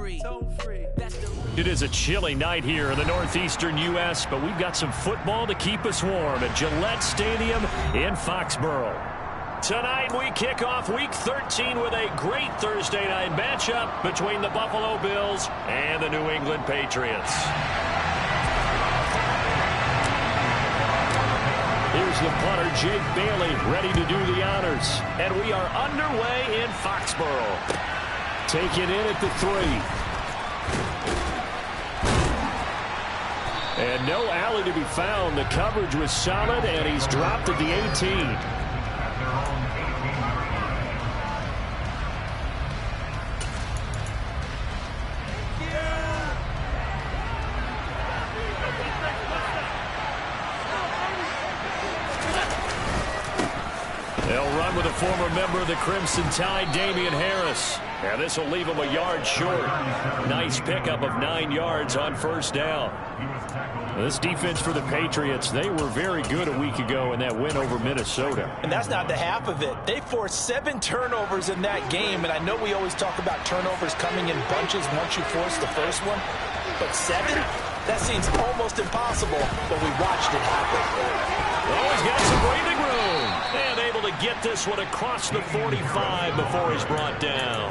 It is a chilly night here in the northeastern U.S., but we've got some football to keep us warm at Gillette Stadium in Foxborough. Tonight we kick off Week 13 with a great Thursday night matchup between the Buffalo Bills and the New England Patriots. Here's the punter, Jake Bailey, ready to do the honors. And we are underway in Foxborough. Taken in at the 3. And no alley to be found. The coverage was solid, and he's dropped at the 18. They'll run with a former member of the Crimson Tide, Damian Harris. And this will leave him a yard short. Nice pickup of 9 yards on first down. This defense for the Patriots, they were very good a week ago in that win over Minnesota. And that's not the half of it. They forced 7 turnovers in that game, and I know we always talk about turnovers coming in bunches once you force the first one, but 7? That seems almost impossible, but we watched it happen. Oh, he's got some breathing room. And able to get this one across the 45 before he's brought down.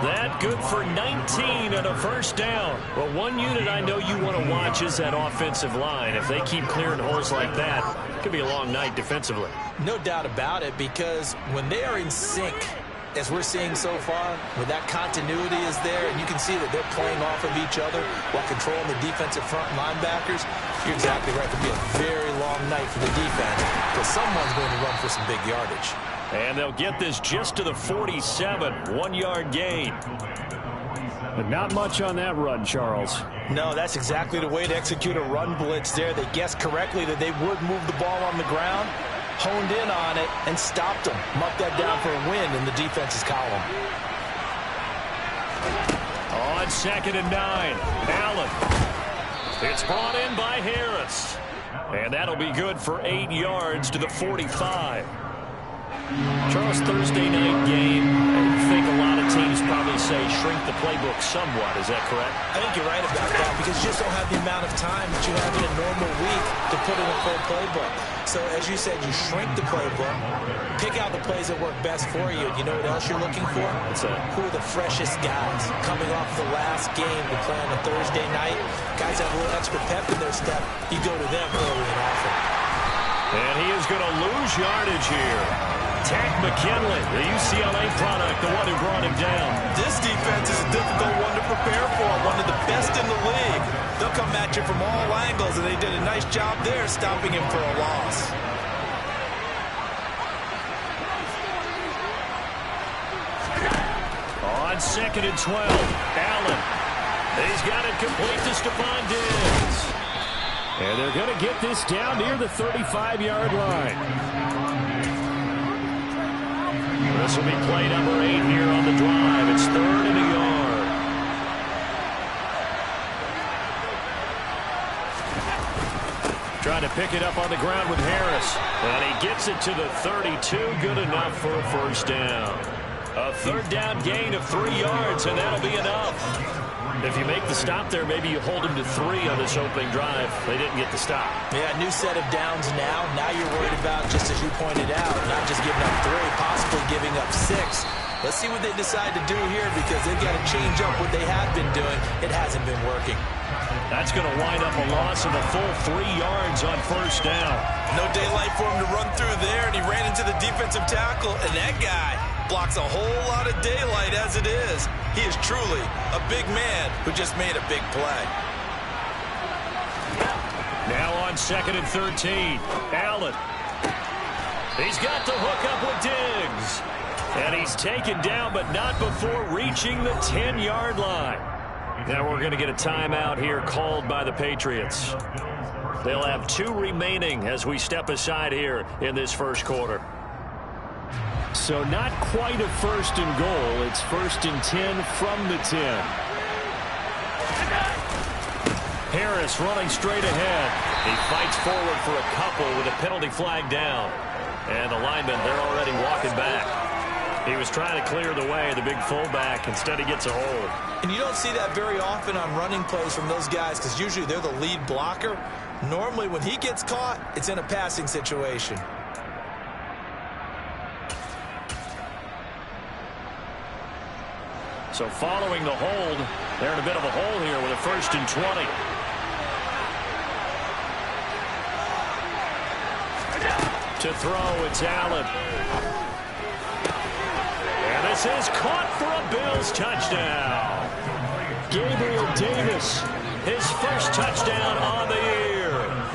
That good for 19 and a first down. Well, one unit I know you want to watch is that offensive line. If they keep clearing holes like that, it could be a long night defensively. No doubt about it, because when they are in sync, as we're seeing so far, when that continuity is there, and you can see that they're playing off of each other while controlling the defensive front linebackers, you're exactly right. It could be a very long night for the defense, because someone's going to run for some big yardage. And they'll get this just to the 47, 1-yard gain. But not much on that run, Charles. No, that's exactly the way to execute a run blitz there. They guessed correctly that they would move the ball on the ground, honed in on it, and stopped them. Marked that down for a win in the defense's column. On 2nd and 9, Allen. It's brought in by Harris. And that'll be good for 8 yards to the 45. Charles, Thursday night game, I think a lot of teams probably say shrink the playbook somewhat. Is that correct? I think you're right about that, because you just don't have the amount of time that you have in a normal week to put in a full playbook. So, as you said, you shrink the playbook, pick out the plays that work best for you. You know what else you're looking for? What's that? Who are the freshest guys coming off the last game to play on a Thursday night? Guys have a little extra pep in their step. You go to them early and often. And he is going to lose yardage here. Tank McKinley, the UCLA product, the one who brought him down. This defense is a difficult one to prepare for, one of the best in the league. They'll come at you from all angles, and they did a nice job there stopping him for a loss. On 2nd and 12, Allen. He's got it complete to Stephon Diggs. And they're going to get this down near the 35-yard line. This will be play number 8 here on the drive. It's 3rd and a yard. Trying to pick it up on the ground with Harris. And he gets it to the 32. Good enough for a first down. A 3rd down gain of 3 yards, and that'll be enough. If you make the stop there, maybe you hold them to 3 on this opening drive. They didn't get the stop. Yeah, new set of downs now. Now you're worried about, just as you pointed out, not just giving up 3, possibly giving up 6. Let's see what they decide to do here, because they've got to change up what they have been doing. It hasn't been working. That's going to wind up a loss of a full 3 yards on first down. No daylight for him to run through there, and he ran into the defensive tackle, and that guy blocks a whole lot of daylight as it is. He is truly a big man who just made a big play. Now on 2nd and 13, Allen. He's got the hook up with Diggs. And he's taken down, but not before reaching the 10-yard line. Now we're going to get a timeout here called by the Patriots. They'll have 2 remaining as we step aside here in this first quarter. So not quite a 1st and goal. It's 1st and 10 from the 10. Harris running straight ahead. He fights forward for a couple with a penalty flag down. And the linemen, they're already walking back. He was trying to clear the way, the big fullback. Instead, he gets a hold. And you don't see that very often on running plays from those guys because usually they're the lead blocker. Normally, when he gets caught, it's in a passing situation. So following the hold, they're in a bit of a hole here with a 1st and 20. To throw, it's Allen. And this is caught for a Bills touchdown. Gabriel Davis, his first touchdown on the year.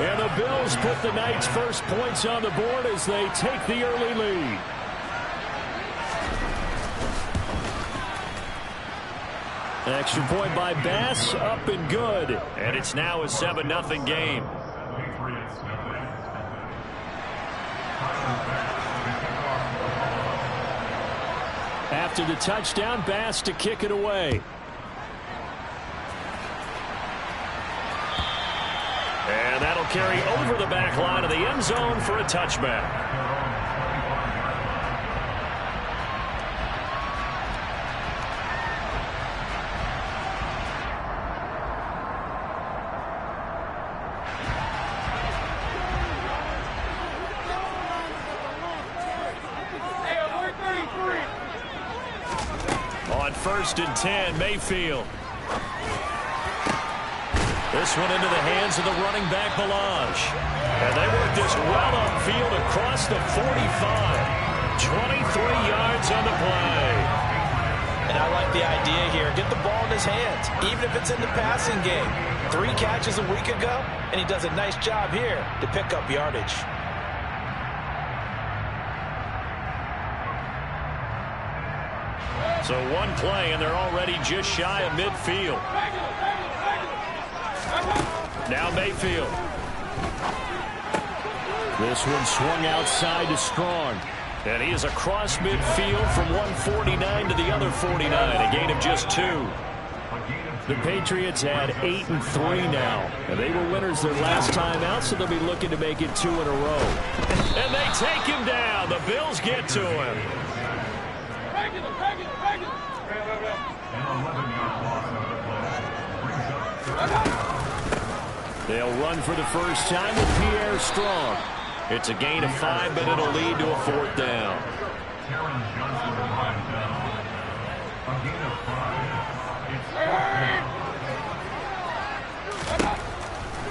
And the Bills put the night's first points on the board as they take the early lead. Extra point by Bass, up and good. And it's now a 7-0 game. After the touchdown, Bass to kick it away. And that'll carry over the back line of the end zone for a touchback. On 1st and 10, Mayfield. This one into the hands of the running back, Ballage. And they work this well upfield across the 45. 23 yards on the play. And I like the idea here. Get the ball in his hands, even if it's in the passing game. 3 catches a week ago, and he does a nice job here to pick up yardage. So one play, and they're already just shy of midfield. Now Mayfield. This one swung outside to Strong. And he is across midfield from 149 to the other 49, a gain of just 2. The Patriots had 8-3 now. And they were winners their last time out, so they'll be looking to make it 2 in a row. And they take him down. The Bills get to him. They'll run for the first time with Pierre Strong. It's a gain of 5, but it'll lead to a 4th down.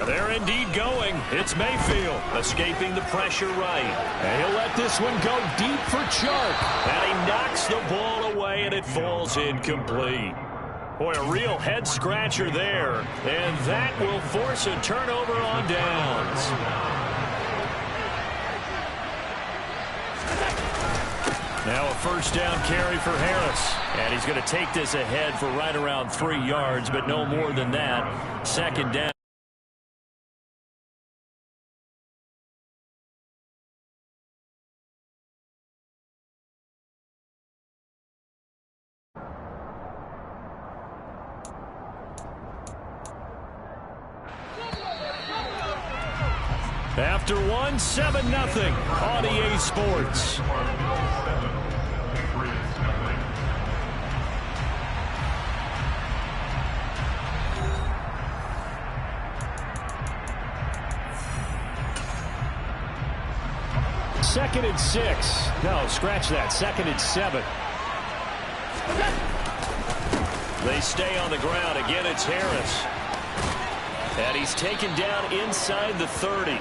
They're indeed going. It's Mayfield escaping the pressure right. And he'll let this one go deep for Chark. And he knocks the ball away, and it falls incomplete. Boy, a real head-scratcher there. And that will force a turnover on downs. Now a 1st down carry for Harris. And he's going to take this ahead for right around 3 yards, but no more than that. 2nd down. After one, 7-0 on EA Sports. Second and 6. No, scratch that. 2nd and 7. They stay on the ground. Again, it's Harris. And he's taken down inside the 30.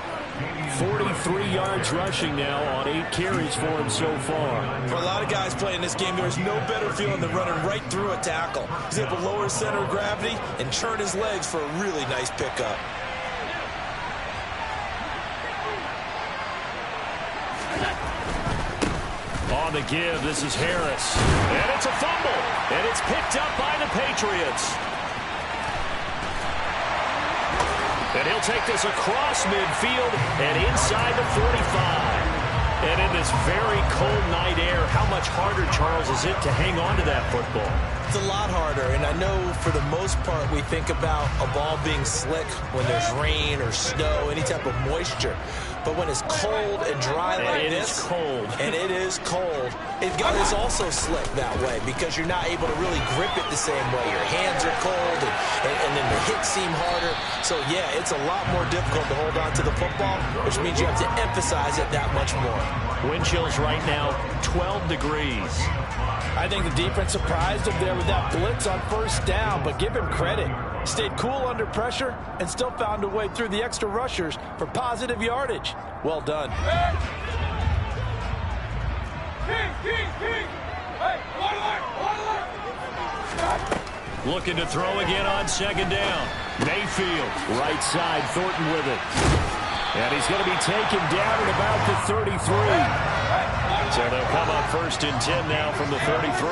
43 yards rushing now on 8 carries for him so far. For a lot of guys playing this game, there's no better feeling than running right through a tackle. He's able to lower his center of gravity and churn his legs for a really nice pickup. On the give, this is Harris. And it's a fumble. And it's picked up by the Patriots. And he'll take this across midfield and inside the 45. And in this very cold night air, how much harder, Charles, is it to hang on to that football? It's a lot harder, and I know for the most part we think about a ball being slick when there's rain or snow, any type of moisture. But when it's cold and dry like this, and it is cold, it's also slick that way because you're not able to really grip it the same way. Your hands are cold, and then the hits seem harder. So, yeah, it's a lot more difficult to hold on to the football, which means you have to emphasize it that much more. Wind chills right now, 12 degrees. I think the defense surprised him there with that blitz on first down, but give him credit. Stayed cool under pressure and still found a way through the extra rushers for positive yardage. Well done. Looking to throw again on second down. Mayfield, right side, Thornton with it. And he's going to be taken down at about the 33. So they'll come up first and 10 now from the 33.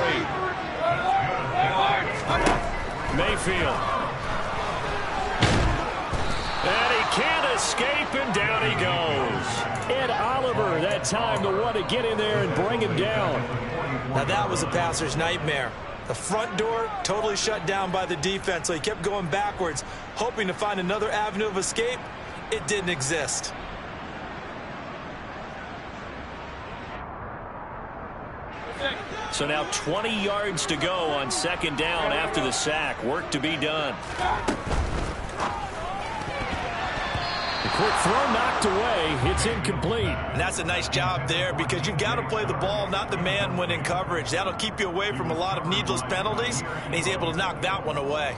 Mayfield. And he can't escape, and down he goes. Ed Oliver, that time the one to get in there and bring him down. Now that was a passer's nightmare. The front door totally shut down by the defense, so he kept going backwards, hoping to find another avenue of escape. It didn't exist. So now 20 yards to go on second down after the sack. Work to be done. The quick throw knocked away. It's incomplete. And that's a nice job there because you've got to play the ball, not the man when in coverage. That'll keep you away from a lot of needless penalties, and he's able to knock that one away.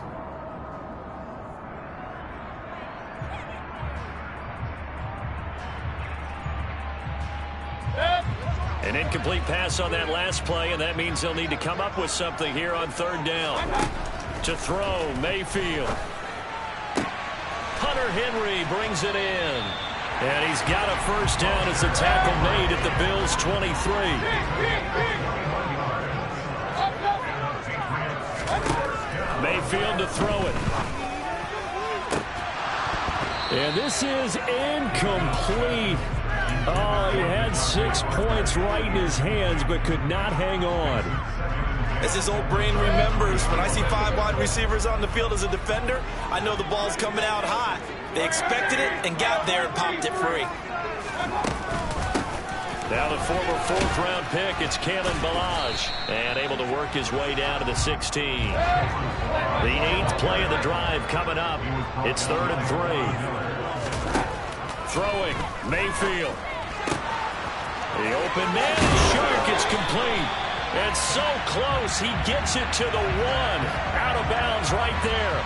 An incomplete pass on that last play, and that means they'll need to come up with something here on third down. To throw, Mayfield. Hunter Henry brings it in. And he's got a first down as the tackle made at the Bills' 23. Mayfield to throw it. And this is incomplete. Oh, he had 6 points right in his hands, but could not hang on. As his old brain remembers, when I see 5 wide receivers on the field as a defender, I know the ball's coming out hot. They expected it and got there and popped it free. Now the former 4th-round pick, it's Kalen Ballage, and able to work his way down to the 16. The 8th play of the drive coming up. It's 3rd and 3. Throwing, Mayfield. The open man, Shark, it's complete. And so close, he gets it to the 1. Out of bounds right there.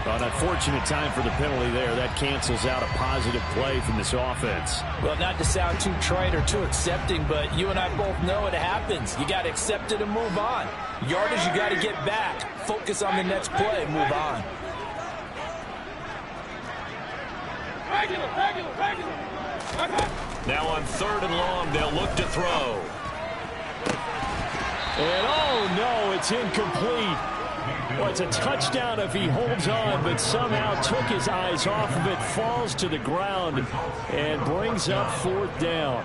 Well, an unfortunate time for the penalty there. That cancels out a positive play from this offense. Well, not to sound too trite or too accepting, but you and I both know it happens. You got to accept it and move on. Yardage, you got to get back. Focus on the next play and move on. Now on 3rd and long, they'll look to throw. And oh no, it's incomplete. Well, it's a touchdown if he holds on, but somehow took his eyes off of it, falls to the ground, and brings up 4th down.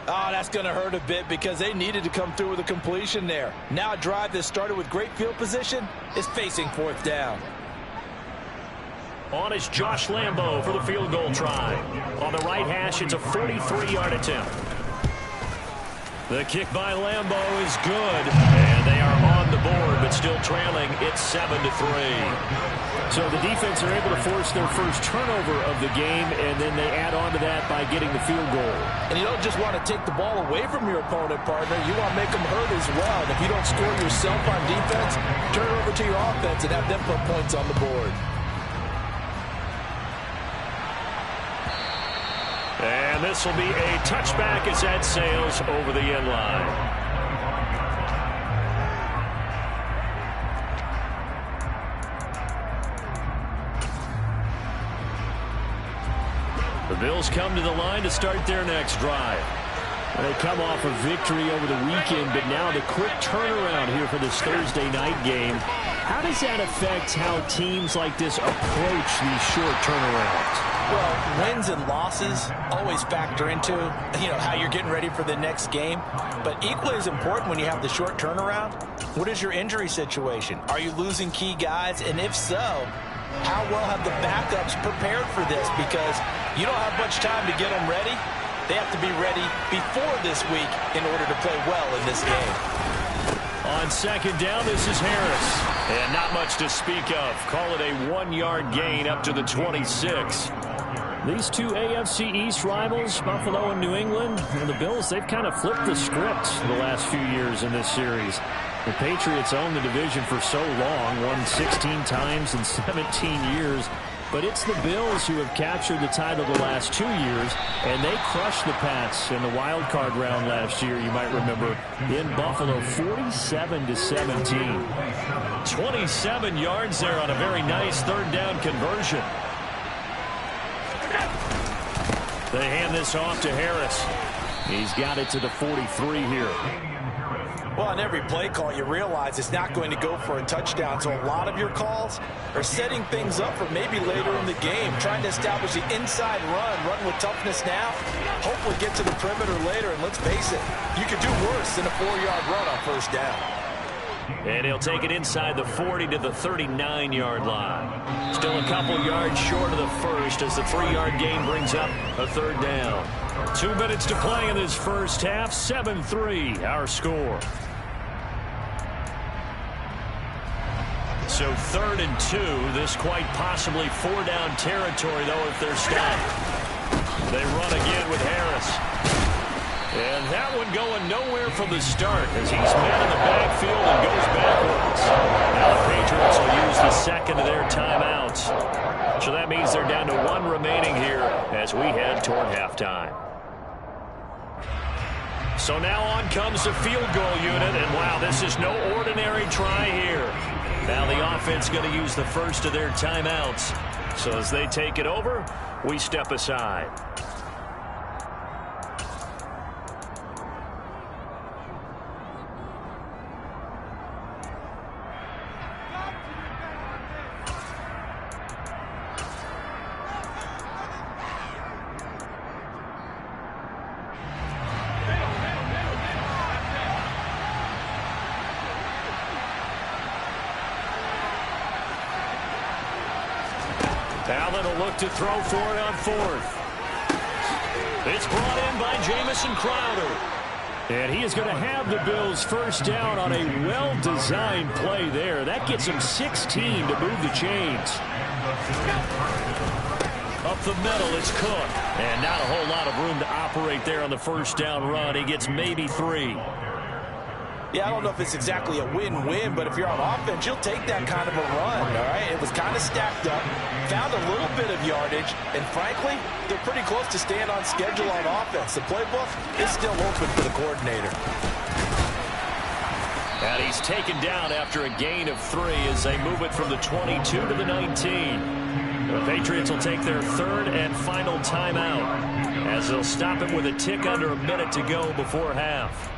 Oh, that's going to hurt a bit because they needed to come through with a completion there. Now a drive that started with great field position is facing 4th down. On is Josh Lambo for the field goal try. On the right hash, it's a 43-yard attempt. The kick by Lambo is good, and they are on the board, but still trailing. It's 7-3. So the defense are able to force their first turnover of the game, and then they add on to that by getting the field goal. And you don't just want to take the ball away from your opponent, partner. You want to make them hurt as well. And if you don't score yourself on defense, turn it over to your offense and have them put points on the board. And this will be a touchback as that sails over the end line. The Bills come to the line to start their next drive. They come off a victory over the weekend, but now the quick turnaround here for this Thursday night game. How does that affect how teams like this approach these short turnarounds? Well, wins and losses always factor into, how you're getting ready for the next game. But equally as important when you have the short turnaround, what is your injury situation? Are you losing key guys? And if so, how well have the backups prepared for this? Because you don't have much time to get them ready. They have to be ready before this week in order to play well in this game. On second down, this is Harris. And not much to speak of. Call it a 1-yard gain up to the 26. These two AFC East rivals, Buffalo and New England, and the Bills, they've kind of flipped the script the last few years in this series. The Patriots own the division for so long, won 16 times in 17 years. But it's the Bills who have captured the title the last 2 years, and they crushed the Pats in the wild card round last year, you might remember, in Buffalo, 47-17. 27 yards there on a very nice third down conversion. They hand this off to Harris. He's got it to the 43 here. Well, on every play call, you realize it's not going to go for a touchdown. So a lot of your calls are setting things up for maybe later in the game, trying to establish the inside run with toughness now, hopefully get to the perimeter later. And let's face it, you could do worse than a 4-yard run on first down. And he'll take it inside the 40 to the 39-yard line. Still a couple yards short of the first as the 3-yard gain brings up a third down. 2 minutes to play in this first half. 7-3 our score. So 3rd and 2. This quite possibly 4-down territory, though, if they're stopped. They run again with Harris. And that one going nowhere from the start as he's met in the backfield and goes backwards. Now the Patriots will use the second of their timeouts. So that means they're down to 1 remaining here as we head toward halftime. So now on comes the field goal unit, and wow, this is no ordinary try here. Now the offense going to use the first of their timeouts. So as they take it over, we step aside. Allen will look to throw for it on 4th. It's brought in by Jamison Crowder. And he is going to have the Bills first down on a well-designed play there. That gets him 16 to move the chains. Up the middle, it's Cook. And not a whole lot of room to operate there on the first down run. He gets maybe 3. Yeah, I don't know if it's exactly a win-win, but if you're on offense, you'll take that kind of a run, all right? It was kind of stacked up, found a little bit of yardage, and frankly, they're pretty close to staying on schedule on offense. The playbook is still open for the coordinator. And he's taken down after a gain of 3 as they move it from the 22 to the 19. The Patriots will take their 3rd and final timeout as they'll stop it with a tick under a minute to go before half.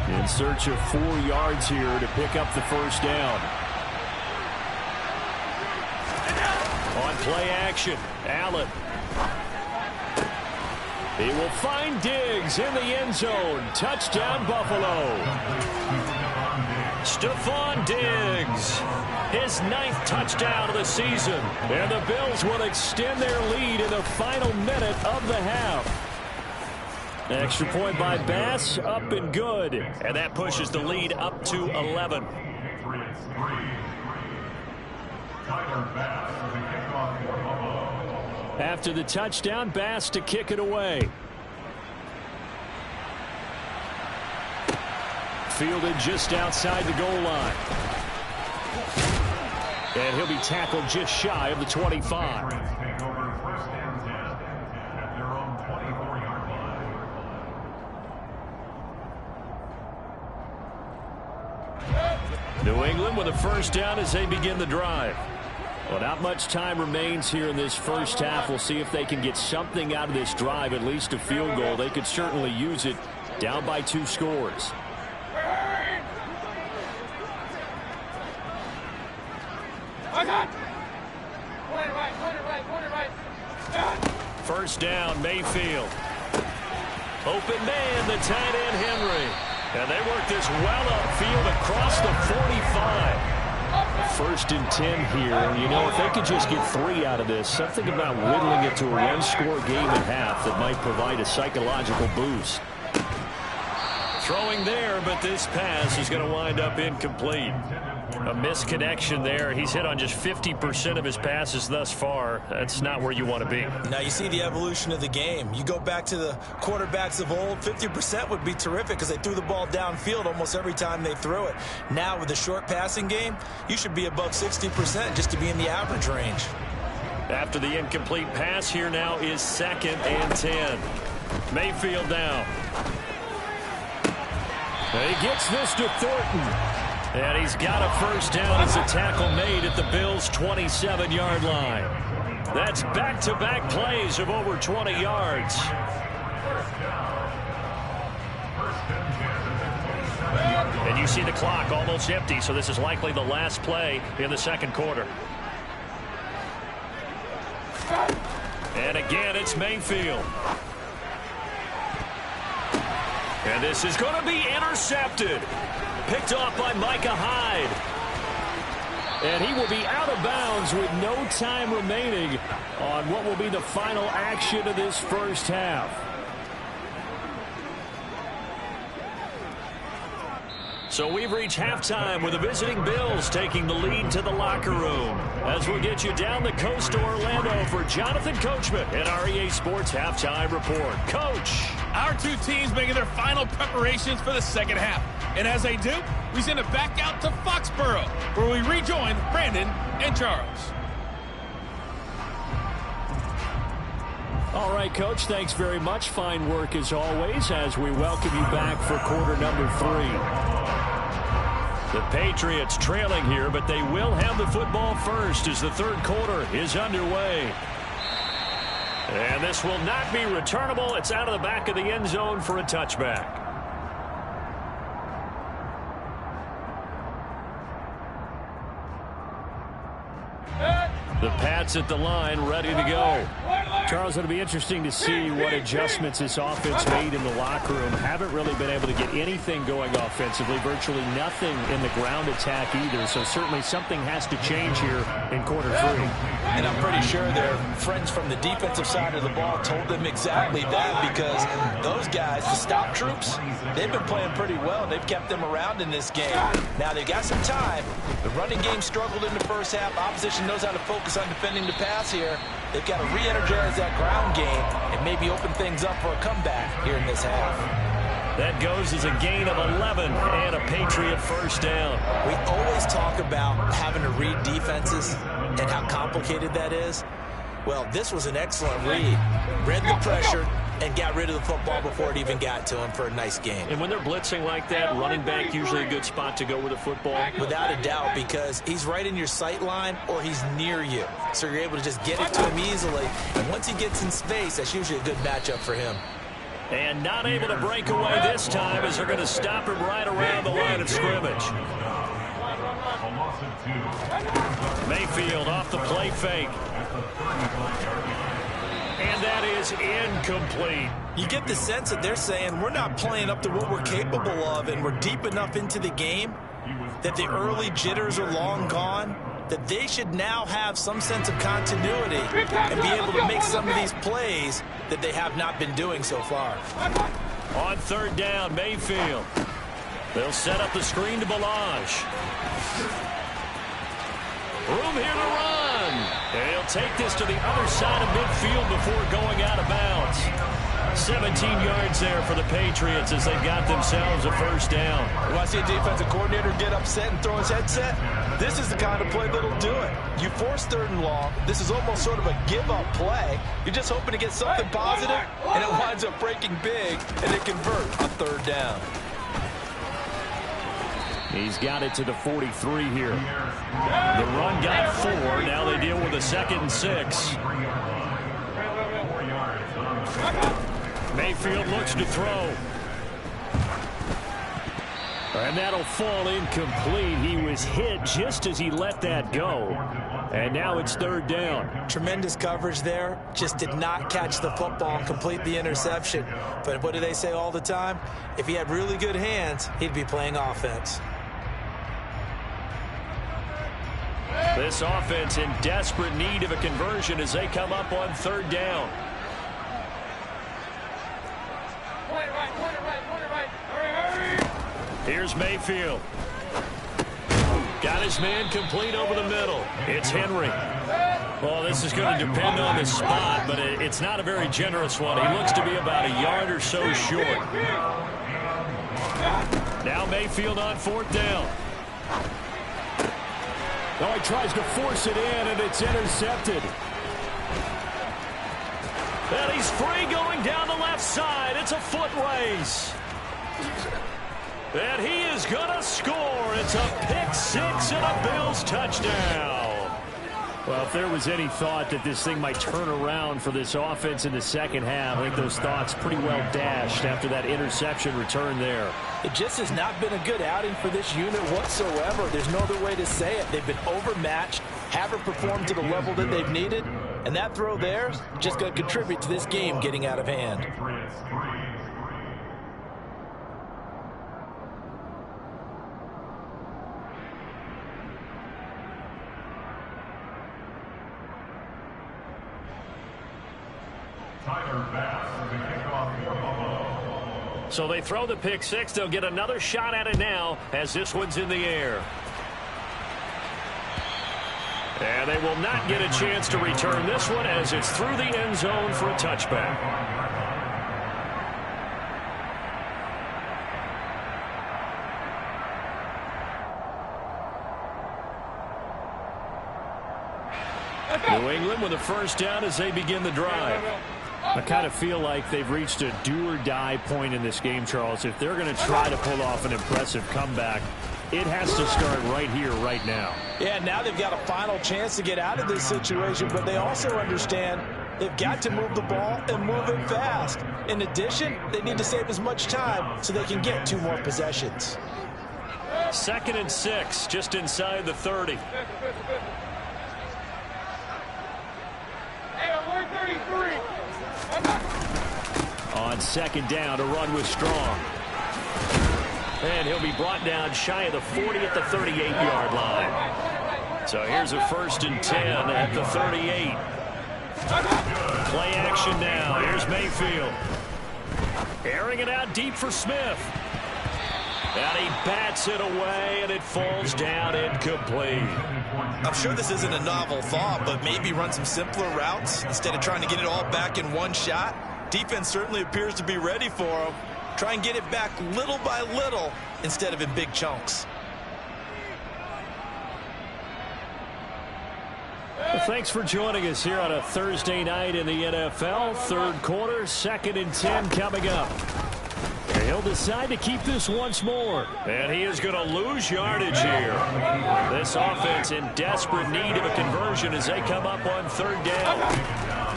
In search of 4 yards here to pick up the first down. On play action, Allen. He will find Diggs in the end zone. Touchdown, Buffalo. Stephon Diggs, his 9th touchdown of the season. And the Bills will extend their lead in the final minute of the half. Extra point by Bass, up and good. And that pushes the lead up to 11. After the touchdown, Bass to kick it away. Fielded just outside the goal line. And he'll be tackled just shy of the 25. New England with a first down as they begin the drive. Well, not much time remains here in this first half. We'll see if they can get something out of this drive, at least a field goal. They could certainly use it, down by 2 scores. First down, Mayfield. Open man, the tight end, Henry. And they work this well upfield across the 45. First and 10 here. You know, if they could just get 3 out of this, something about whittling it to a one-score game at half that might provide a psychological boost. Throwing there, but this pass is going to wind up incomplete. A misconnection there. He's hit on just 50% of his passes thus far. That's not where you want to be. Now you see the evolution of the game. You go back to the quarterbacks of old, 50% would be terrific because they threw the ball downfield almost every time they threw it. Now with the short passing game, you should be above 60% just to be in the average range. After the incomplete pass, here now is 2nd and 10. Mayfield now. He gets this to Thornton. And he's got a first down as a tackle made at the Bills' 27-yard line. That's back-to-back plays of over 20 yards. And you see the clock almost empty, so this is likely the last play in the second quarter. And again, it's Mayfield. And this is going to be intercepted. Picked off by Micah Hyde. And he will be out of bounds with no time remaining on what will be the final action of this first half. So we've reached halftime with the visiting Bills taking the lead to the locker room. As we'll get you down the coast to Orlando for Jonathan Coachman at our EA Sports Halftime Report. Coach. Our two teams making their final preparations for the second half. And as they do, we send it back out to Foxborough, where we rejoin Brandon and Charles. All right, Coach, thanks very much. Fine work as always as we welcome you back for quarter number 3. The Patriots trailing here, but they will have the football first as the third quarter is underway. And this will not be returnable. It's out of the back of the end zone for a touchback. The Pats at the line, ready to go. Charles, it'll be interesting to see what adjustments this offense made in the locker room. Haven't really been able to get anything going offensively, virtually nothing in the ground attack either. So certainly something has to change here in quarter 3. And I'm pretty sure their friends from the defensive side of the ball told them exactly that, because those guys, the stop troops, they've been playing pretty well. They've kept them around in this game. Now they've got some time. The running game struggled in the first half. Opposition knows how to focus on defending the pass here. They've got to re-energize that ground game and maybe open things up for a comeback here in this half. That goes as a gain of 11 and a Patriot first down. We always talk about having to read defenses and how complicated that is. Well, this was an excellent read. Read the pressure and got rid of the football before it even got to him for a nice game. And when they're blitzing like that, running back usually a good spot to go with the football. Without a doubt, because he's right in your sight line or he's near you. So you're able to just get it to him easily. And once he gets in space, that's usually a good matchup for him. And not able to break away this time as they're going to stop him right around the line of scrimmage. Mayfield off the play fake. And that is incomplete. You get the sense that they're saying we're not playing up to what we're capable of, and we're deep enough into the game that the early jitters are long gone, that they should now have some sense of continuity and be able to make some of these plays that they have not been doing so far. On third down, Mayfield. They'll set up the screen to Ballage. Room here to run. And he'll take this to the other side of midfield before going out of bounds. 17 yards there for the Patriots as they've got themselves a first down. You want to see a defensive coordinator get upset and throw his headset? This is the kind of play that'll do it. You force third and long. This is almost sort of a give-up play. You're just hoping to get something positive, and it winds up breaking big, and they convert on third down. He's got it to the 43 here. The run got 4. Now they deal with a 2nd and 6. Mayfield looks to throw. And that'll fall incomplete. He was hit just as he let that go. And now it's third down. Tremendous coverage there. Just did not catch the football and complete the interception. But what do they say all the time? If he had really good hands, he'd be playing offense. This offense in desperate need of a conversion as they come up on third down. Here's Mayfield. Got his man complete over the middle. It's Henry. Well, this is going to depend on the spot, but it's not a very generous one. He looks to be about a yard or so short. Now Mayfield on fourth down. Oh, he tries to force it in, and it's intercepted. And he's free going down the left side. It's a foot race. And he is going to score. It's a pick six and a Bills touchdown. Well, if there was any thought that this thing might turn around for this offense in the second half, I think those thoughts pretty well dashed after that interception return there. It just has not been a good outing for this unit whatsoever. There's no other way to say it. They've been overmatched, haven't performed to the level that they've needed, and that throw there is just going to contribute to this game getting out of hand. So they throw the pick six. They'll get another shot at it now as this one's in the air. And they will not get a chance to return this one as it's through the end zone for a touchback. New England with a first down as they begin the drive. I kind of feel like they've reached a do-or-die point in this game, Charles. If they're going to try to pull off an impressive comeback, it has to start right here, right now. Yeah, now they've got a final chance to get out of this situation, but they also understand they've got to move the ball and move it fast. In addition, they need to save as much time so they can get 2 more possessions. 2nd and 6, just inside the 30. On second down, a run with Strong. And he'll be brought down shy of the 40 at the 38-yard line. So here's a 1st and 10 at the 38. Play action now. Here's Mayfield. Airing it out deep for Smith. And he bats it away, and it falls down incomplete. I'm sure this isn't a novel thought, but maybe run some simpler routes instead of trying to get it all back in one shot. Defense certainly appears to be ready for him. Try and get it back little by little instead of in big chunks. Well, thanks for joining us here on a Thursday night in the NFL. 3rd quarter, 2nd and 10 coming up. He'll decide to keep this once more. And he is going to lose yardage here. This offense in desperate need of a conversion as they come up on 3rd down.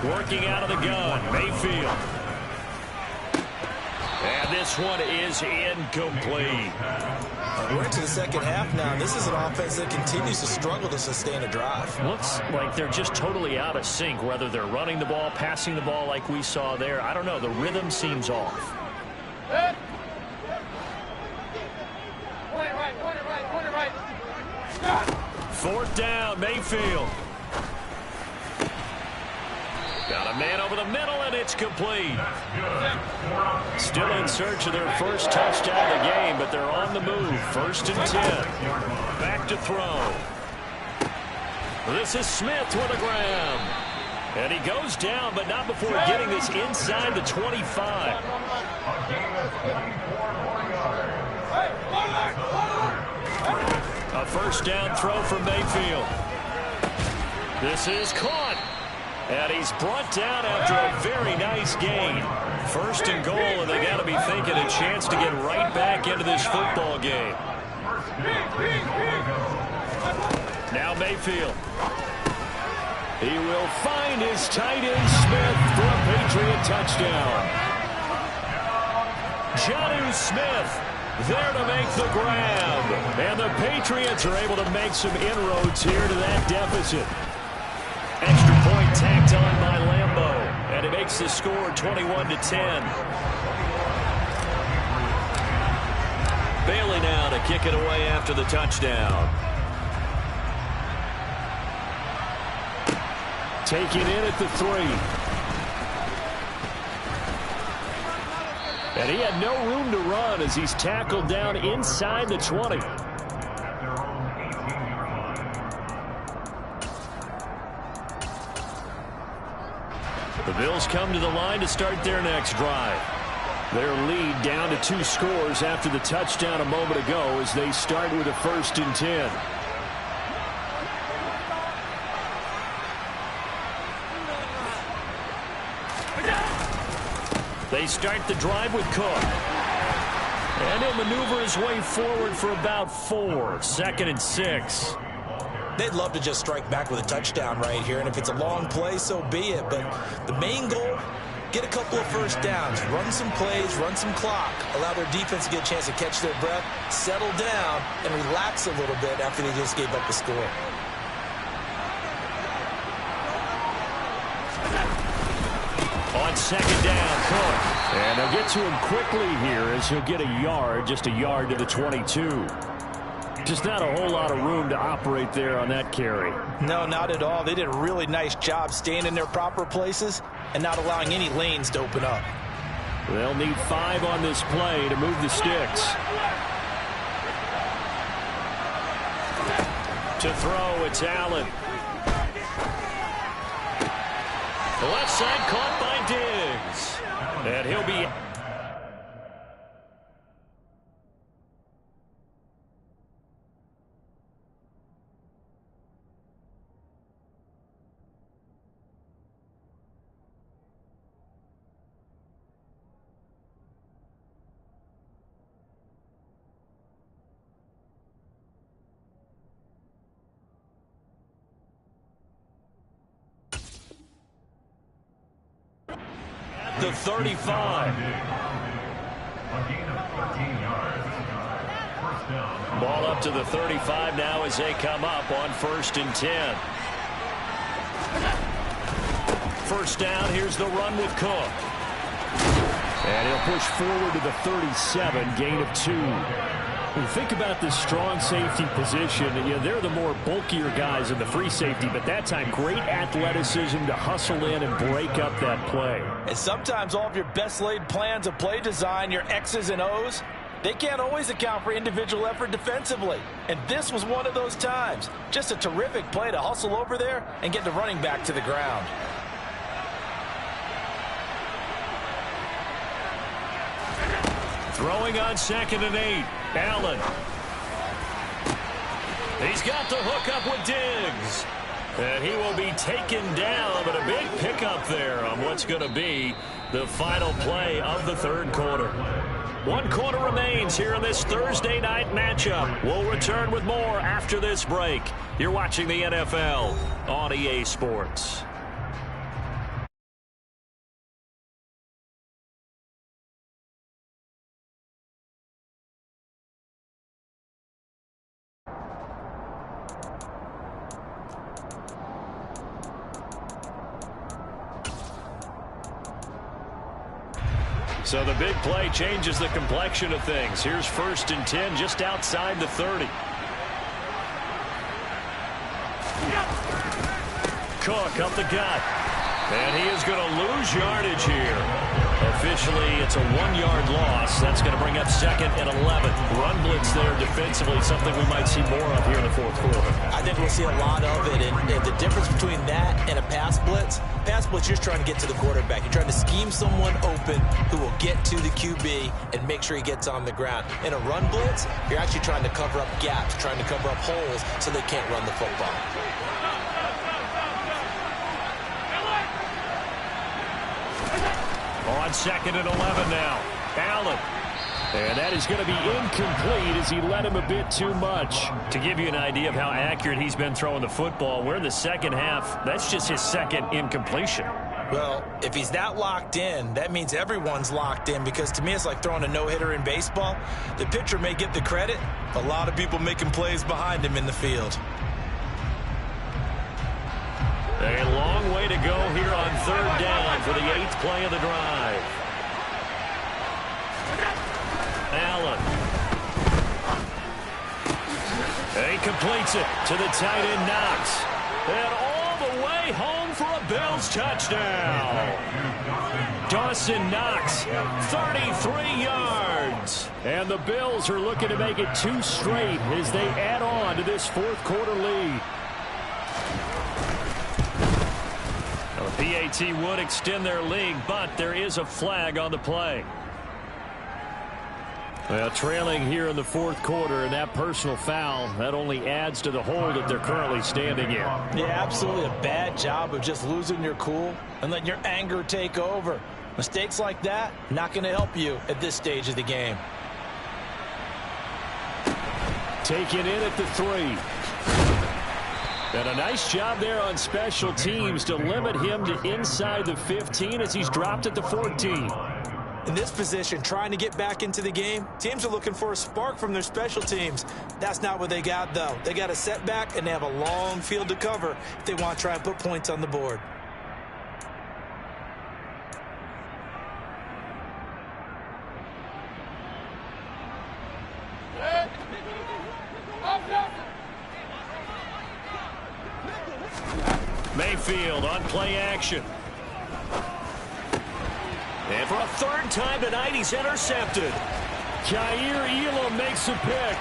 Working out of the gun, Mayfield. And this one is incomplete. We're into the second half now. This is an offense that continues to struggle to sustain a drive. Looks like they're just totally out of sync, whether they're running the ball, passing the ball like we saw there. I don't know. The rhythm seems off. 4th down, Mayfield. Got a man over the middle, and it's complete. Still in search of their first touchdown of the game, but they're on the move. 1st and 10. Back to throw. This is Smith with a grab. And he goes down, but not before getting this inside the 25. A 1st down throw from Mayfield. This is caught. And he's brought down after a very nice gain. 1st and goal, and they got to be thinking a chance to get right back into this football game. Now Mayfield. He will find his tight end Smith for a Patriot touchdown. Jonnu Smith There to make the grab. And the Patriots are able to make some inroads here to that deficit. Extra point tacked on by Lambeau. And it makes the score 21-10. Bailey now to kick it away after the touchdown. Taking in at the 3. And he had no room to run as he's tackled down inside the 20. The Bills come to the line to start their next drive. Their lead down to 2 scores after the touchdown a moment ago as they start with a 1st and 10. They start the drive with Cook. And he'll maneuver his way forward for about 4. 2nd and 6. They'd love to just strike back with a touchdown right here, and if it's a long play, so be it. But the main goal, get a couple of first downs, run some plays, run some clock, allow their defense to get a chance to catch their breath, settle down, and relax a little bit after they just gave up the score. On 2nd down, Cook. And they'll get to him quickly here as he'll get a yard, just a yard to the 22. Just not a whole lot of room to operate there on that carry. No, not at all. They did a really nice job staying in their proper places and not allowing any lanes to open up. They'll need 5 on this play to move the sticks. To throw, it's Allen. The left side caught by Diggs. And he'll be... the 35. Ball up to the 35 now as they come up on 1st and 10. First down, here's the run with Cook. And he'll push forward to the 37, gain of 2. When you think about this strong safety position, they're the more bulkier guys in the free safety, but that time great athleticism to hustle in and break up that play. And sometimes all of your best laid plans of play design, your X's and O's, they can't always account for individual effort defensively. And this was one of those times. Just a terrific play to hustle over there and get the running back to the ground. Throwing on 2nd and 8. Allen. He's got the hook up with Diggs. And he will be taken down, but a big pickup there on what's going to be the final play of the 3rd quarter. 1 quarter remains here in this Thursday night matchup. We'll return with more after this break. You're watching the NFL on EA Sports. So the big play changes the complexion of things. Here's 1st and 10 just outside the 30. Cook up the gut. And he is going to lose yardage here. Officially, it's a 1-yard loss. That's going to bring up 2nd and 11. Run blitz there defensively, something we might see more of here in the 4th quarter. I think we'll see a lot of it, and the difference between that and a pass blitz, you're just trying to get to the quarterback. You're trying to scheme someone open who will get to the QB and make sure he gets on the ground. In a run blitz, you're actually trying to cover up gaps, trying to cover up holes so they can't run the football. On 2nd and 11 now. Allen. And that is going to be incomplete as he led him a bit too much. To give you an idea of how accurate he's been throwing the football, we're in the 2nd half. That's just his 2nd incompletion. Well, if he's that locked in, that means everyone's locked in, because to me it's like throwing a no-hitter in baseball. The pitcher may get the credit, a lot of people making plays behind him in the field. A long way to go here on third down for the 8th play of the drive. Allen. He completes it to the tight end, Knox. And all the way home for a Bills touchdown. Dawson Knox, 33 yards. And the Bills are looking to make it 2 straight as they add on to this fourth quarter lead. Now, the PAT would extend their lead, but there is a flag on the play. Well, trailing here in the fourth quarter, and that personal foul, that only adds to the hole that they're currently standing in. Yeah, absolutely a bad job of just losing your cool and letting your anger take over. Mistakes like that, not going to help you at this stage of the game. Taken in at the 3. And a nice job there on special teams to limit him to inside the 15 as he's dropped at the 14. In this position, trying to get back into the game, teams are looking for a spark from their special teams. That's not what they got, though. They got a setback, and they have a long field to cover if they want to try and put points on the board. Mayfield on play action. And for a 3rd time tonight, he's intercepted. Kaiir Elam makes a pick.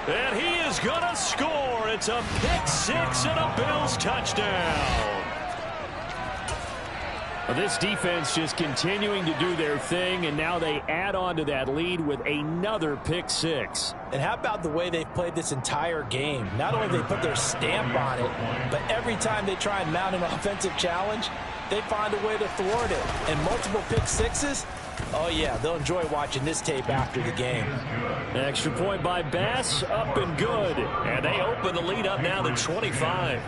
And he is going to score. It's a pick 6 and a Bills touchdown. Well, this defense just continuing to do their thing, and now they add on to that lead with another pick 6. And how about the way they've played this entire game? Not only have they put their stamp on it, but every time they try and mount an offensive challenge, they find a way to thwart it. And multiple pick 6s, oh yeah, they'll enjoy watching this tape after the game. An extra point by Bass, up and good. And they open the lead up now to 25.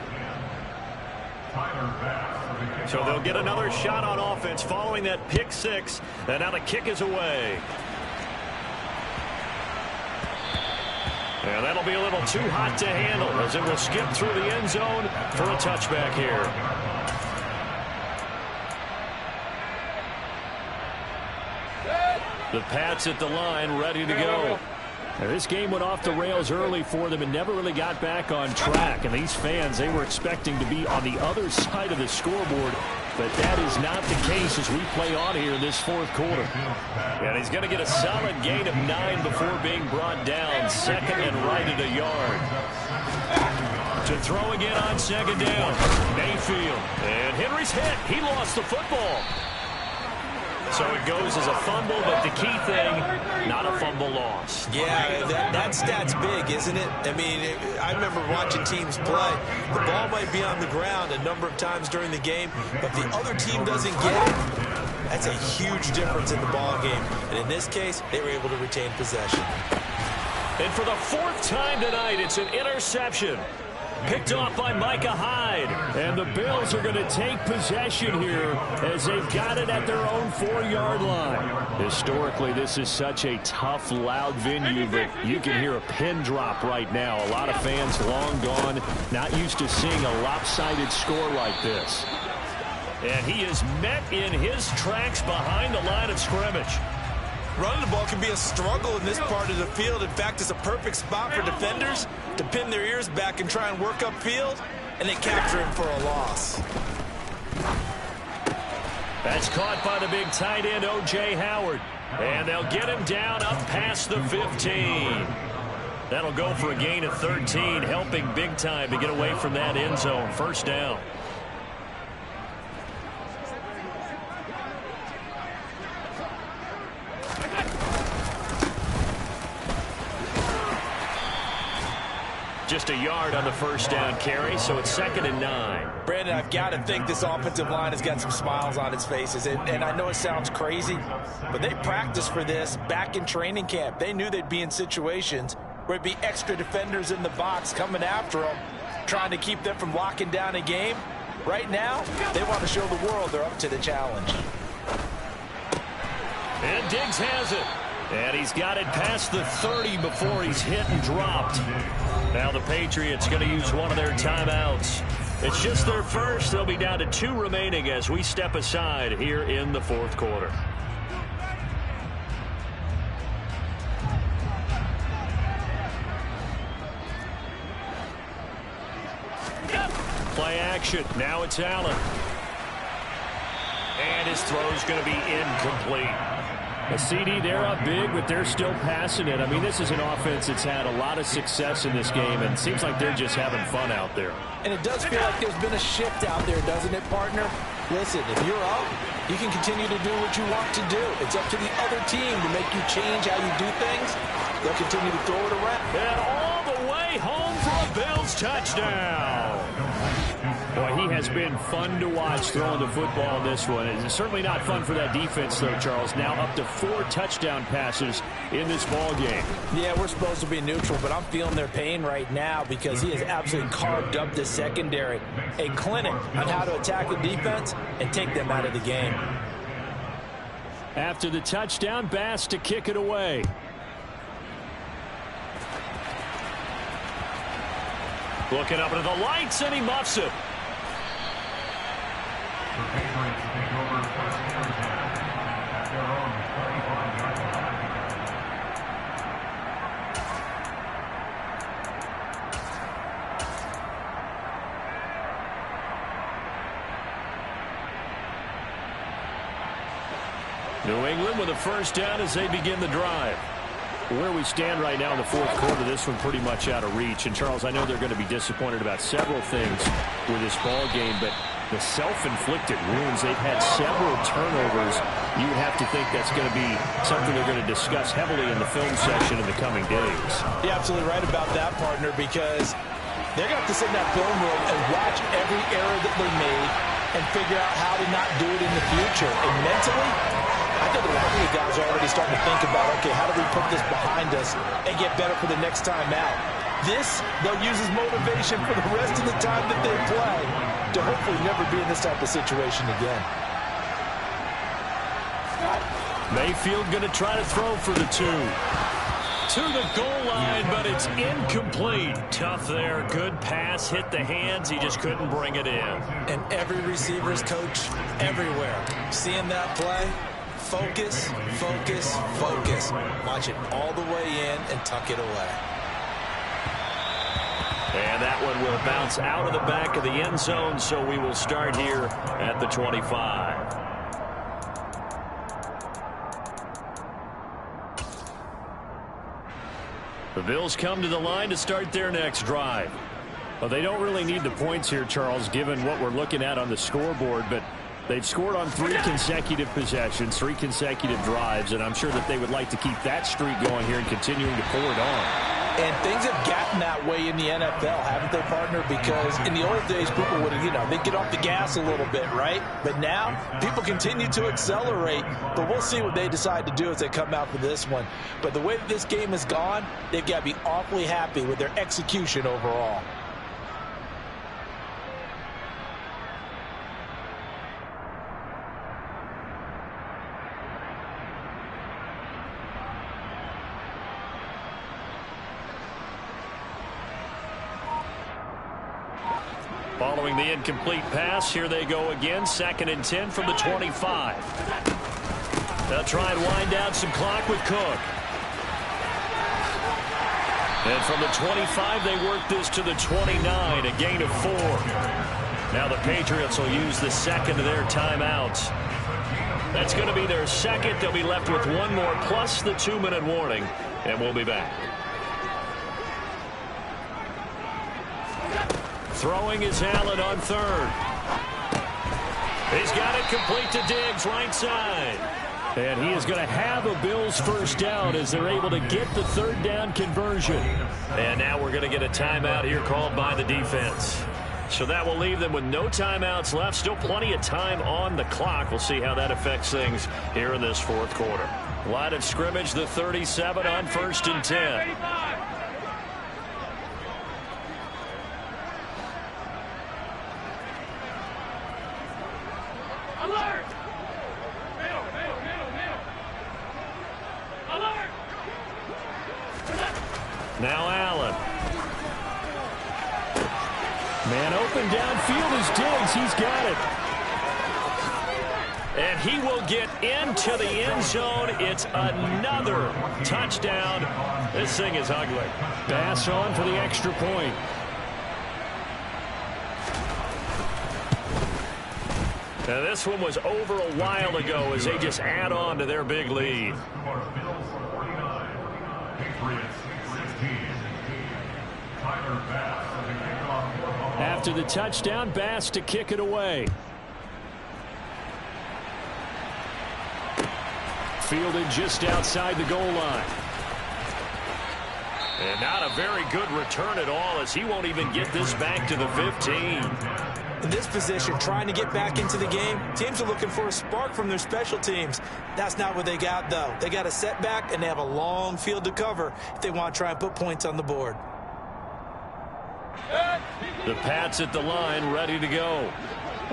So they'll get another shot on offense following that pick 6. And now the kick is away. And that'll be a little too hot to handle as it will skip through the end zone for a touchback here. The Pats at the line, ready to go. Now, this game went off the rails early for them and never really got back on track. And these fans, they were expecting to be on the other side of the scoreboard. But that is not the case as we play on here in this fourth quarter. And he's going to get a solid gain of 9 before being brought down. 2nd and right at a yard. To throw again on 2nd down. Mayfield. And Henry's hit. He lost the football. So it goes as a fumble, but the key thing, not a fumble loss. Yeah, that stat's big, isn't it? I mean, I remember watching teams play. The ball might be on the ground a number of times during the game, but the other team doesn't get it. That's a huge difference in the ball game. And in this case, they were able to retain possession. And for the 4th time tonight, it's an interception. Picked off by Micah Hyde. And the Bills are going to take possession here as they've got it at their own 4-yard line. Historically, this is such a tough, loud venue, but you can hear a pin drop right now. A lot of fans long gone, not used to seeing a lopsided score like this. And he is met in his tracks behind the line of scrimmage. Running the ball can be a struggle in this part of the field. In fact, it's a perfect spot for defenders to pin their ears back and try and work upfield, and they capture him for a loss. That's caught by the big tight end, O.J. Howard. And they'll get him down up past the 15. That'll go for a gain of 13, helping big time to get away from that end zone. 1st down. Just a yard on the 1st down carry, so it's 2nd and 9. Brandon, I've got to think this offensive line has got some smiles on its faces. And I know it sounds crazy, but they practiced for this back in training camp. They knew they'd be in situations where it'd be extra defenders in the box coming after them, trying to keep them from locking down a game. Right now, they want to show the world they're up to the challenge. And Diggs has it. And he's got it past the 30 before he's hit and dropped. Now the Patriots going to use one of their timeouts. It's just their first. They'll be down to 2 remaining as we step aside here in the fourth quarter. Play action. Now it's Allen. And his throw's going to be incomplete. A CD, they're up big, but they're still passing it. I mean, this is an offense that's had a lot of success in this game, and it seems like they're just having fun out there. And it does feel like there's been a shift out there, doesn't it, partner? Listen, if you're up, you can continue to do what you want to do. It's up to the other team to make you change how you do things. They'll continue to throw it around. And all the way home for a Bills touchdown. Boy, he has been fun to watch throwing the football in this one. It's certainly not fun for that defense, though, Charles. Now up to 4 touchdown passes in this ball game. Yeah, we're supposed to be neutral, but I'm feeling their pain right now because he has absolutely carved up the secondary. A clinic on how to attack the defense and take them out of the game. After the touchdown, Bass to kick it away. Looking up into the lights, and he muffs it. New England with a first down as they begin the drive. Where we stand right now in the fourth quarter, this one pretty much out of reach. And, Charles, I know they're going to be disappointed about several things with this ball game, but the self-inflicted wounds, they've had several turnovers. You would have to think that's going to be something they're going to discuss heavily in the film session in the coming days. You're absolutely right about that, partner, because they're going to have to sit in that film room and watch every error that they made and figure out how to not do it in the future. And mentally, I think a lot of the guys are already starting to think about, okay, how do we put this behind us and get better for the next time out? This, they'll use as motivation for the rest of the time that they play to hopefully never be in this type of situation again. Mayfield going to try to throw for the 2. To the goal line, but it's incomplete. Tough there. Good pass. Hit the hands. He just couldn't bring it in. And every receiver's coach everywhere. Seeing that play, focus, focus, focus. Watch it all the way in and tuck it away. And that one will bounce out of the back of the end zone, so we will start here at the 25. The Bills come to the line to start their next drive. Well, they don't really need the points here, Charles, given what we're looking at on the scoreboard, but they've scored on 3 consecutive possessions, 3 consecutive drives, and I'm sure that they would like to keep that streak going here and continuing to pull it on. And things have gotten that way in the NFL, haven't they, partner? Because in the old days, people would, they'd get off the gas a little bit, right? But now, people continue to accelerate. But we'll see what they decide to do as they come out for this one. But the way that this game has gone, they've got to be awfully happy with their execution overall. Following the incomplete pass, here they go again. 2nd and 10 from the 25. They'll try and wind down some clock with Cook. And from the 25, they work this to the 29, a gain of 4. Now the Patriots will use the second of their timeouts. That's going to be their second. They'll be left with one more plus the 2-minute warning, and we'll be back. Throwing is Allen on 3rd. He's got it complete to Diggs, right side. And he is going to have a Bills first down as they're able to get the 3rd down conversion. And now we're going to get a timeout here called by the defense. So that will leave them with no timeouts left. Still plenty of time on the clock. We'll see how that affects things here in this fourth quarter. Line of scrimmage, the 37 on 1st and 10. Man open downfield is Diggs. He's got it. And he will get into the end zone. It's another touchdown. This thing is ugly. Bass on for the extra point. Now this one was over a while ago as they just add on to their big lead. After the touchdown, Bass to kick it away. Fielded just outside the goal line. And not a very good return at all as he won't even get this back to the 15. In this position, trying to get back into the game, teams are looking for a spark from their special teams. That's not what they got, though. They got a setback, and they have a long field to cover if they want to try and put points on the board. The Pats at the line, ready to go.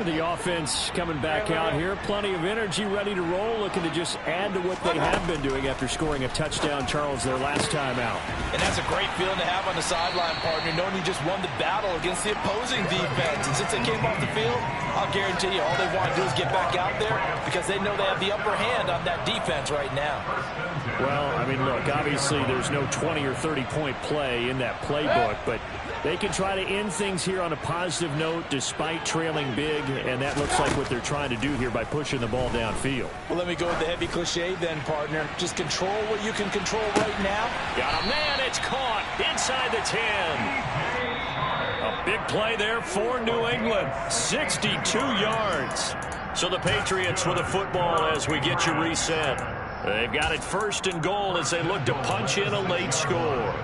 The offense coming back out here. Plenty of energy, ready to roll, looking to just add to what they have been doing after scoring a touchdown, Charles, their last time out. And that's a great feeling to have on the sideline, partner, knowing you just won the battle against the opposing defense. And since they came off the field, I'll guarantee you all they want to do is get back out there because they know they have the upper hand on that defense right now. Well, I mean, look, obviously there's no 20 or 30-point play in that playbook, but they can try to end things here on a positive note despite trailing big, and that looks like what they're trying to do here by pushing the ball downfield. Well, let me go with the heavy cliche then, partner. Just control what you can control right now. Got a man, it's caught inside the 10. A big play there for New England, 62 yards. So the Patriots with the football as we get you reset. They've got it first and goal as they look to punch in a late score.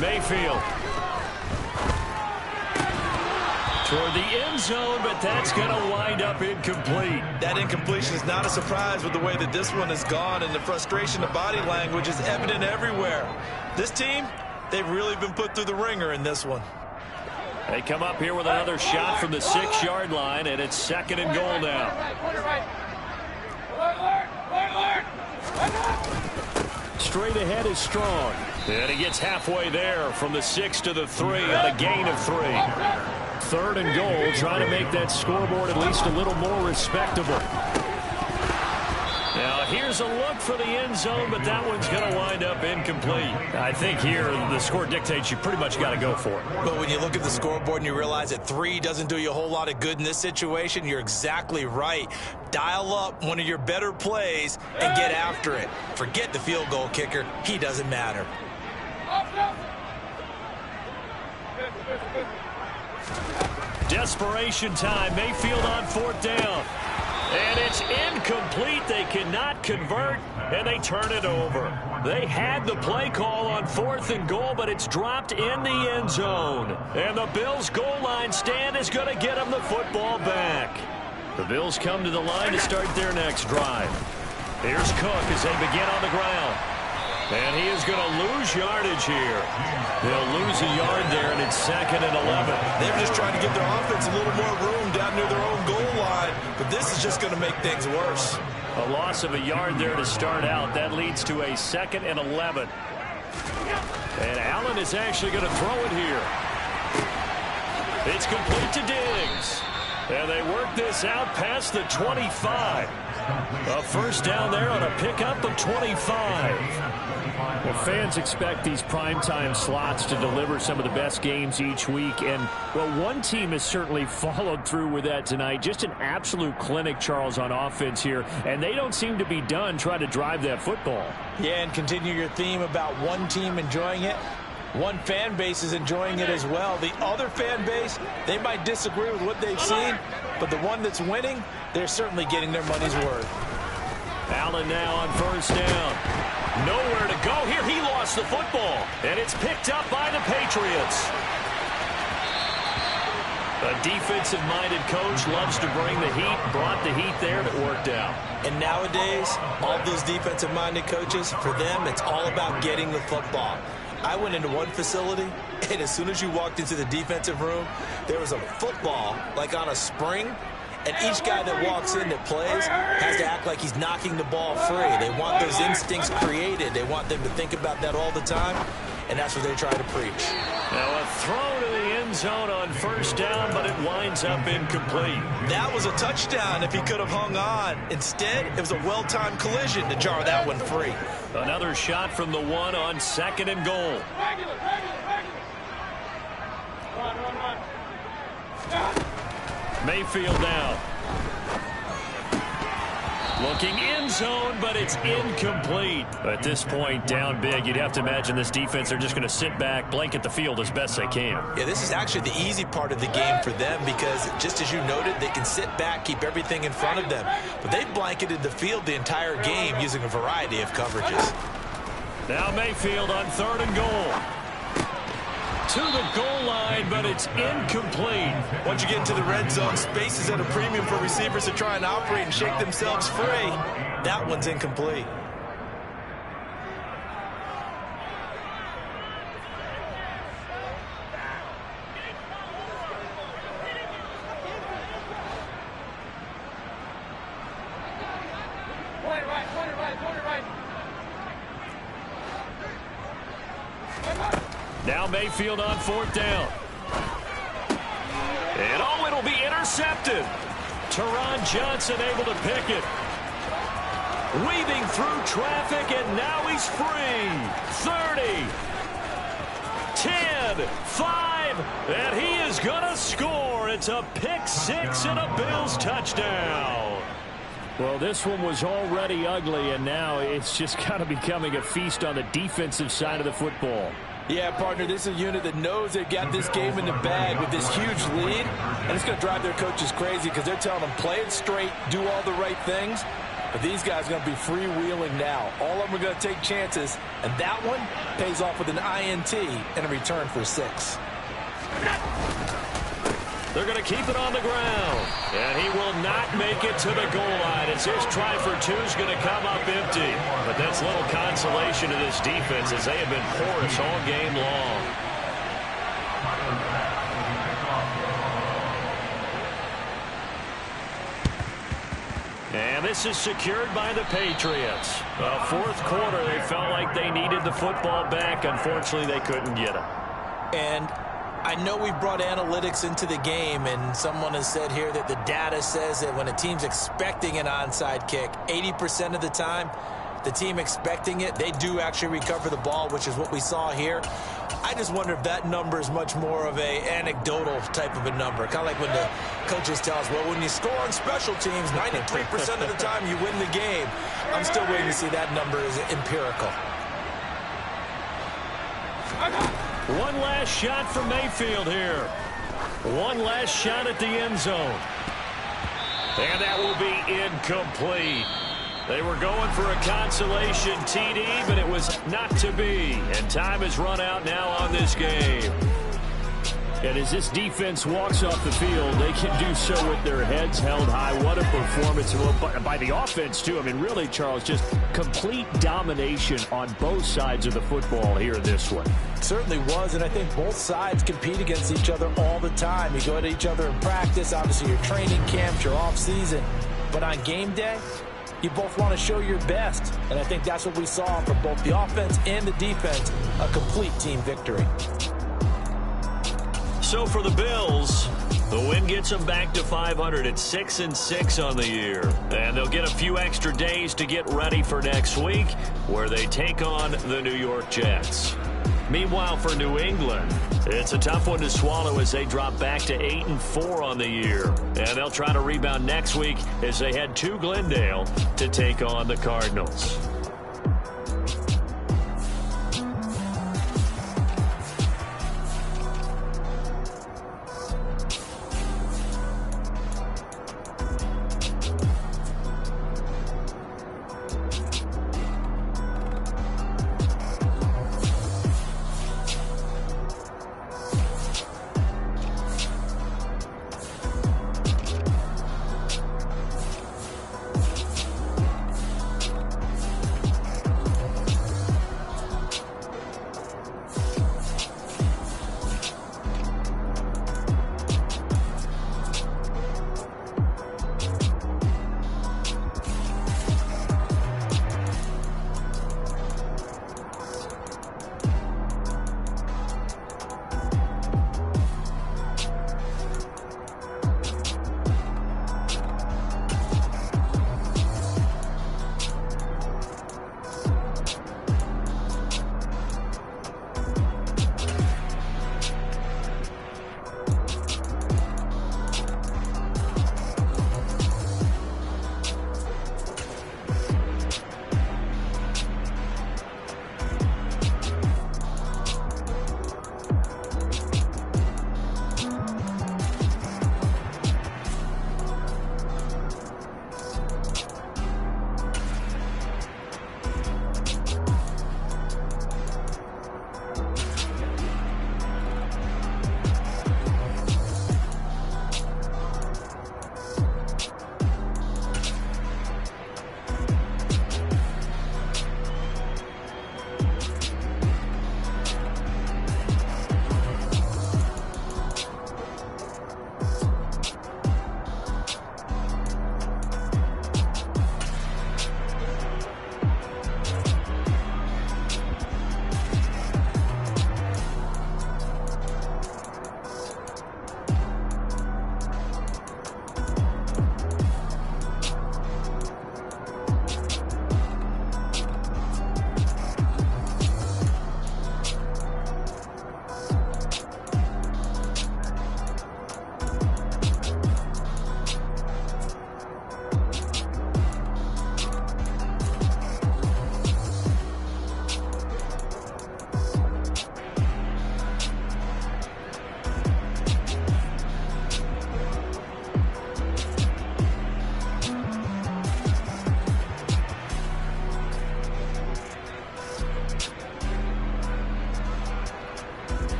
Mayfield toward the end zone, but that's going to wind up incomplete. That incompletion is not a surprise with the way that this one has gone, and the frustration of body language is evident everywhere. This team, they've really been put through the ringer in this one. They come up here with another shot from the 6-yard line, and it's second and goal now. Straight ahead is Strong. And he gets halfway there from the 6 to the 3 on a gain of 3. Third and goal, trying to make that scoreboard at least a little more respectable. Now here's a look for the end zone, but that one's going to wind up incomplete. I think here the score dictates you pretty much got to go for it. But when you look at the scoreboard and you realize that 3 doesn't do you a whole lot of good in this situation, you're exactly right. Dial up one of your better plays and get after it. Forget the field goal kicker. He doesn't matter. Desperation time. Mayfield on 4th down. And it's incomplete. They cannot convert, and they turn it over. They had the play call on 4th and goal, but it's dropped in the end zone. And the Bills' goal line stand is going to get them the football back. The Bills come to the line to start their next drive. Here's Cook as they begin on the ground. And he is going to lose yardage here. They'll lose a yard there, and it's 2nd and 11. They're just trying to give their offense a little more room down near their own goal line, but this is just going to make things worse. A loss of a yard there to start out. That leads to a 2nd and 11. And Allen is actually going to throw it here. It's complete to Diggs. And they work this out past the 25. A first down there on a pickup of 25. Well, fans expect these primetime slots to deliver some of the best games each week. And, well, one team has certainly followed through with that tonight. Just an absolute clinic, Charles, on offense here. And they don't seem to be done trying to drive that football. Yeah, and continue your theme about one team enjoying it. One fan base is enjoying it as well. The other fan base, they might disagree with what they've seen, but the one that's winning, they're certainly getting their money's worth. Allen now on first down. Nowhere to go here. He lost the football, and it's picked up by the Patriots. A defensive-minded coach loves to bring the heat, brought the heat there, and it worked out. And nowadays, all those defensive-minded coaches, for them, it's all about getting the football. I went into one facility, and as soon as you walked into the defensive room, there was a football, like on a spring, and each guy that walks in that plays has to act like he's knocking the ball free. They want those instincts created. They want them to think about that all the time, and that's what they try to preach. Now a throw to the end zone on first down, but it winds up incomplete. That was a touchdown if he could have hung on. Instead, it was a well-timed collision to jar that one free. Another shot from the 1 on 2nd and goal. Mayfield now. Looking end zone, but it's incomplete. At this point, down big, you'd have to imagine this defense, they're just going to sit back, blanket the field as best they can. Yeah, this is actually the easy part of the game for them because, just as you noted, they can sit back, keep everything in front of them. But they've blanketed the field the entire game using a variety of coverages. Now Mayfield on 3rd and goal. To the goal line, but it's incomplete. Once you get into the red zone, space is at a premium for receivers to try and operate and shake themselves free. That one's incomplete. Now Mayfield on 4th down. And oh, it'll be intercepted. Teron Johnson able to pick it. Weaving through traffic, and now he's free. 30, 10, 5, and he is going to score. It's a pick-6 and a Bills touchdown. Well, this one was already ugly, and now it's just kind of becoming a feast on the defensive side of the football. Yeah, partner, this is a unit that knows they've got this game in the bag with this huge lead, and it's going to drive their coaches crazy because they're telling them play it straight, do all the right things, but these guys are going to be freewheeling now. All of them are going to take chances, and that one pays off with an INT and a return for 6. They're going to keep it on the ground. And he will not make it to the goal line. It's his try for 2 is going to come up empty. But that's little consolation to this defense as they have been porous all game long. And this is secured by the Patriots. Fourth quarter, they felt like they needed the football back. Unfortunately, they couldn't get it. And I know we brought analytics into the game, and someone has said here that the data says that when a team's expecting an onside kick, 80% of the time, the team expecting it, they do actually recover the ball, which is what we saw here. I just wonder if that number is much more of a anecdotal type of a number. Kind of like when the coaches tell us, well, when you score on special teams, 93% of the time you win the game. I'm still waiting to see that number is empirical. One last shot from Mayfield here. One last shot at the end zone. And that will be incomplete. They were going for a consolation TD, but it was not to be. And time has run out now on this game. And as this defense walks off the field, they can do so with their heads held high. What a performance by the offense, too. I mean, really, Charles, just complete domination on both sides of the football here in this one. Certainly was, and I think both sides compete against each other all the time. You go at each other in practice, obviously your training camps, your off-season. But on game day, you both want to show your best. And I think that's what we saw from both the offense and the defense, a complete team victory. So for the Bills, the win gets them back to 500 at 6-6 on the year. And they'll get a few extra days to get ready for next week, where they take on the New York Jets. Meanwhile, for New England, it's a tough one to swallow as they drop back to 8-4 on the year. And they'll try to rebound next week as they head to Glendale to take on the Cardinals.